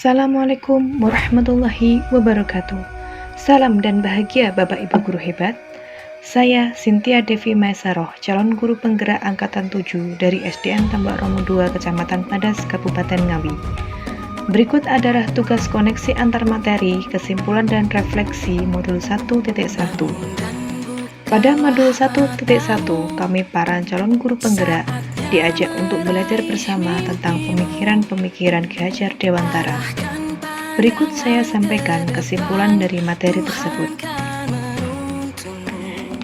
Assalamualaikum warahmatullahi wabarakatuh. Salam dan bahagia Bapak Ibu guru hebat. Saya Cynthia Devi Maesaroh, calon guru penggerak angkatan 7 dari SDN Tambak Romo 2, Kecamatan Padas, Kabupaten Ngawi. Berikut adalah tugas koneksi antar materi, kesimpulan dan refleksi modul 1.1. Pada modul 1.1, kami para calon guru penggerak diajak untuk belajar bersama tentang pemikiran-pemikiran Ki Hajar Dewantara. Berikut saya sampaikan kesimpulan dari materi tersebut.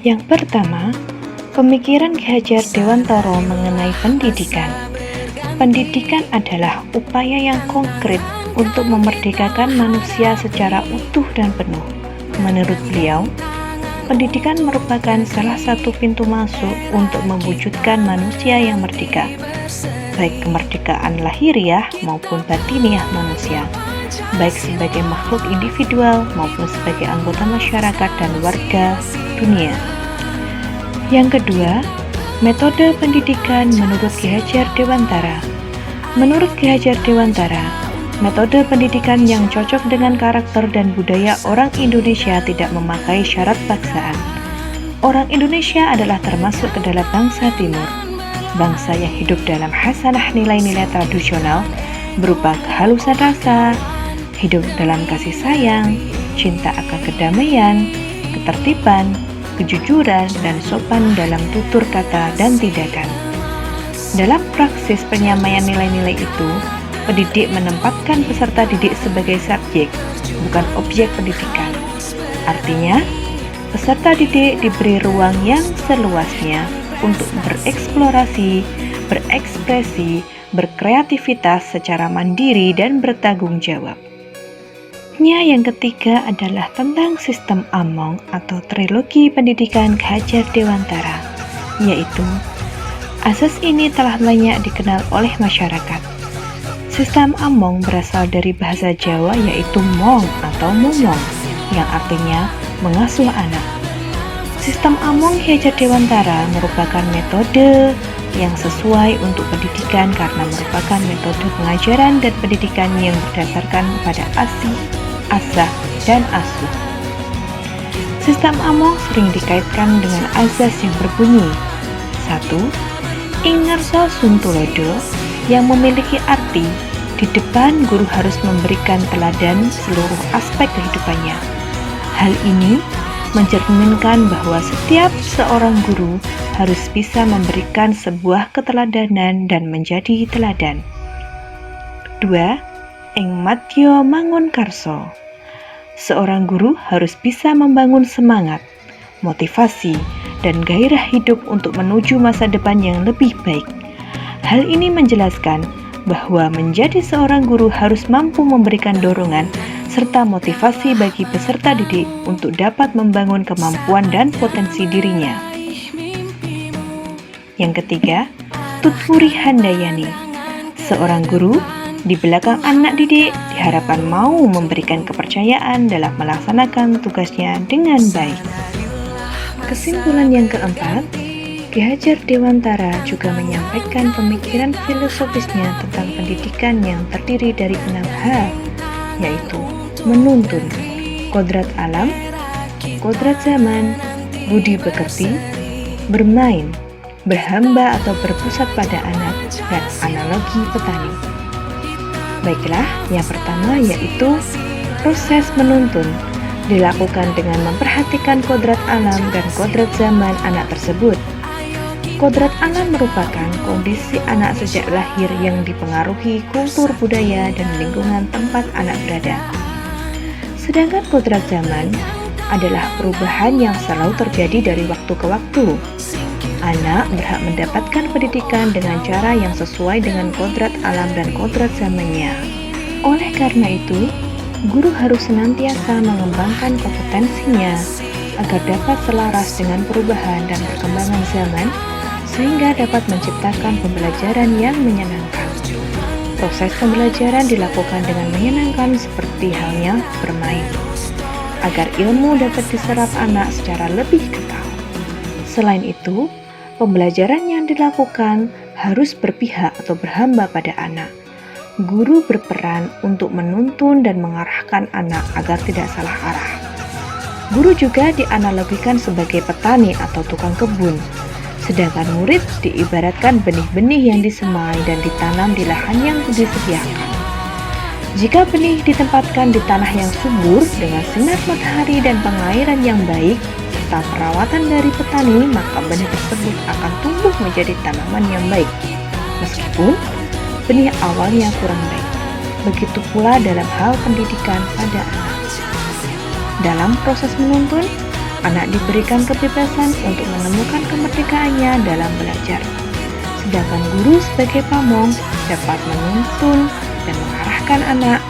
Yang pertama, pemikiran Ki Hajar Dewantara mengenai pendidikan. Pendidikan adalah upaya yang konkret untuk memerdekakan manusia secara utuh dan penuh. Menurut beliau, pendidikan merupakan salah satu pintu masuk untuk mewujudkan manusia yang merdeka, baik kemerdekaan lahiriah maupun batiniah manusia, baik sebagai makhluk individual maupun sebagai anggota masyarakat dan warga dunia. Yang kedua, metode pendidikan menurut Ki Hajar Dewantara. Menurut Ki Hajar Dewantara, metode pendidikan yang cocok dengan karakter dan budaya orang Indonesia tidak memakai syarat paksaan. Orang Indonesia adalah termasuk ke dalam bangsa Timur, bangsa yang hidup dalam hasanah nilai-nilai tradisional berupa kehalusan rasa, hidup dalam kasih sayang, cinta akan kedamaian, ketertiban, kejujuran, dan sopan dalam tutur kata dan tindakan. Dalam praksis penyamaian nilai-nilai itu, pendidik menempatkan peserta didik sebagai subjek, bukan objek pendidikan. Artinya, peserta didik diberi ruang yang seluasnya untuk bereksplorasi, berekspresi, berkreativitas secara mandiri dan bertanggung jawab. Yang ketiga adalah tentang sistem Among atau trilogi pendidikan Ki Hajar Dewantara, yaitu asas ini telah banyak dikenal oleh masyarakat. Sistem Among berasal dari bahasa Jawa yaitu mong atau mumong, yang artinya mengasuh anak. Sistem Among Ki Hajar Dewantara merupakan metode yang sesuai untuk pendidikan karena merupakan metode pengajaran dan pendidikan yang berdasarkan pada asih, asah, dan asuh. Sistem Among sering dikaitkan dengan azas yang berbunyi 1. Ingarso Suntulodo, yang memiliki arti di depan guru harus memberikan teladan seluruh aspek kehidupannya. Hal ini mencerminkan bahwa setiap seorang guru harus bisa memberikan sebuah keteladanan dan menjadi teladan. 2. Ing Madya Mangun Karso, seorang guru harus bisa membangun semangat, motivasi, dan gairah hidup untuk menuju masa depan yang lebih baik. Hal ini menjelaskan bahwa menjadi seorang guru harus mampu memberikan dorongan serta motivasi bagi peserta didik untuk dapat membangun kemampuan dan potensi dirinya. Yang ketiga, Tutwuri Handayani, seorang guru di belakang anak didik diharapkan mau memberikan kepercayaan dalam melaksanakan tugasnya dengan baik. Kesimpulan yang keempat, Ki Hajar Dewantara juga menyampaikan pemikiran filosofisnya tentang pendidikan yang terdiri dari 6 hal, yaitu menuntun, kodrat alam, kodrat zaman, budi pekerti, bermain, berhamba atau berpusat pada anak, dan analogi petani. Baiklah, yang pertama yaitu proses menuntun dilakukan dengan memperhatikan kodrat alam dan kodrat zaman anak tersebut. Kodrat alam merupakan kondisi anak sejak lahir yang dipengaruhi kultur budaya dan lingkungan tempat anak berada. Sedangkan kodrat zaman adalah perubahan yang selalu terjadi dari waktu ke waktu. Anak berhak mendapatkan pendidikan dengan cara yang sesuai dengan kodrat alam dan kodrat zamannya. Oleh karena itu, guru harus senantiasa mengembangkan kompetensinya agar dapat selaras dengan perubahan dan perkembangan zaman, sehingga dapat menciptakan pembelajaran yang menyenangkan. Proses pembelajaran dilakukan dengan menyenangkan seperti halnya bermain, agar ilmu dapat diserap anak secara lebih kekal. Selain itu, pembelajaran yang dilakukan harus berpihak atau berhamba pada anak. Guru berperan untuk menuntun dan mengarahkan anak agar tidak salah arah. Guru juga dianalogikan sebagai petani atau tukang kebun, sedangkan murid diibaratkan benih-benih yang disemai dan ditanam di lahan yang disediakan. Jika benih ditempatkan di tanah yang subur dengan sinar matahari dan pengairan yang baik, serta perawatan dari petani, maka benih tersebut akan tumbuh menjadi tanaman yang baik. Meskipun benih awalnya kurang baik. Begitu pula dalam hal pendidikan pada anak. Dalam proses menuntun, anak diberikan kebebasan untuk menemukan kemerdekaannya dalam belajar. Sedangkan guru sebagai pamong dapat menuntun dan mengarahkan anak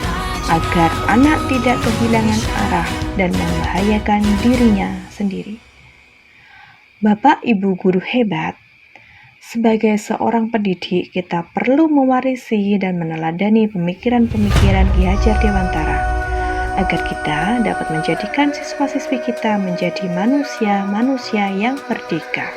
agar anak tidak kehilangan arah dan membahayakan dirinya sendiri. Bapak Ibu guru hebat, sebagai seorang pendidik, kita perlu mewarisi dan meneladani pemikiran-pemikiran Ki Hajar Dewantara agar kita dapat menjadikan siswa-siswi kita menjadi manusia-manusia yang merdeka.